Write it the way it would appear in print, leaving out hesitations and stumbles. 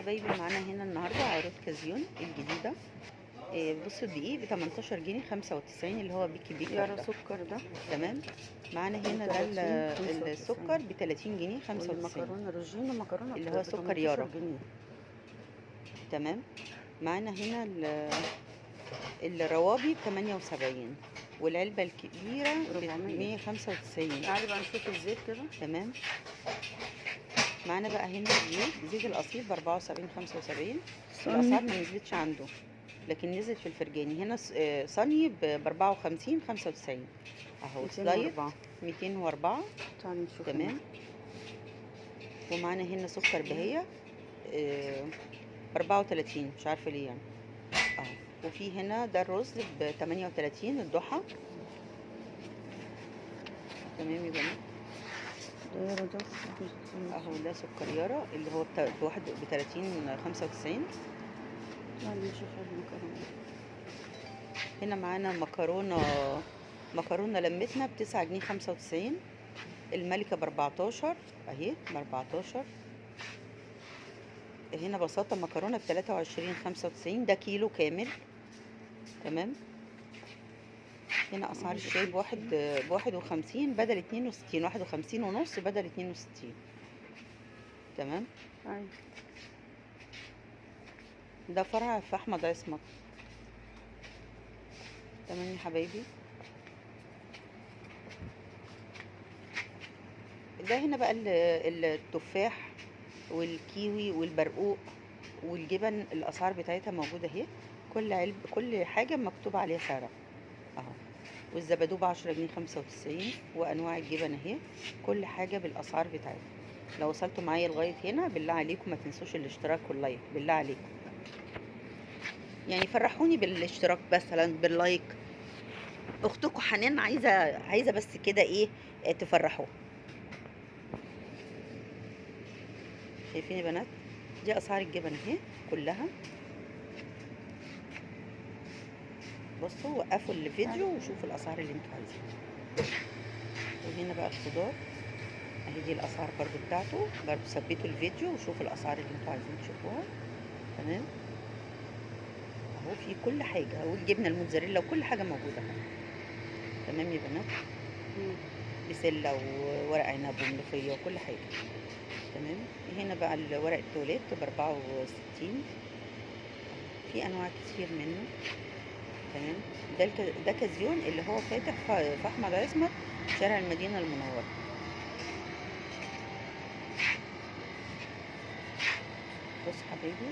حبايبي معانا هنا النهارده عروض كازيون الجديده. بصوا الدقيق ب 18 جنيه 95 اللي هو بيكي بيكر يارا ده. سكر ده تمام. معانا هنا ده 30 السكر ب 30 جنيه 95 والمكرونه روجينو مكرونه اللي هو ب سكر 18 يارا. جنيه تمام. معانا هنا الروابي ب 78 والعلبه الكبيره ب 400. 195. تعالي بقى نشوف الزيت كده. تمام. معانا بقى هنا زيت الاصيل ب 74 75. الاسعار ما نزلتش عنده لكن نزلت في الفرجاني. هنا صني ب 54 95 اهو. سلايد 204. تعالي نشوف. تمام. ومعانا هنا سكر بهية ب 34 مش عارفه ليه يعني اهو. وفي هنا ده الرز ب 38 الضحى. تمام يا بنات. ده يارا ده اهو ده سكر يارا اللي هو واحد ب 30 95. تعالي نشوف المكرونه. هنا معانا مكرونه لمتنا ب 9 جنيه 95. الملكه ب 14 اهي ب 14. هنا بساطه مكرونه ب 23 95 ده كيلو كامل. تمام. هنا اسعار الشاي ب 51 بدل 62. 51 ونص بدل 62. تمام. ايوه ده فرع في احمد عصمت. تمام يا حبايبي. ده هنا بقى التفاح والكيوي والبرقوق والجبن الاسعار بتاعتها موجوده اهي. كل حاجه مكتوب عليها سعرها اهو. والزبادو ب 10 جنيه 95 وانواع الجبن اهي. كل حاجه بالاسعار بتاعتها. لو وصلتوا معايا لغايه هنا بالله عليكم ما تنسوش الاشتراك واللايك بالله عليكم. يعني فرحوني بالاشتراك مثلا باللايك. اختكم حنان عايزه بس كده ايه تفرحوه. شايفين يا بنات دي اسعار الجبن اهي كلها. بصوا وقفوا الفيديو وشوفوا الاسعار اللي انتوا عايزينها. وهنا بقى الخضار اهي دي الاسعار برضو بتاعته. برضو ثبتوا الفيديو وشوفوا الاسعار اللي انتوا عايزين تشوفوها. تمام. اهو في كل حاجه والجبنه الموتزاريلا وكل حاجه موجوده. تمام يا بنات. بسله وورق عنب وملوخيه وكل حاجه. تمام. هنا بقى ورق التواليت ب 64. في انواع كتير منه. تمام. ده كازيون اللي هو فاتح في احمد عصمت شارع المدينه المنوره. بص حبايبي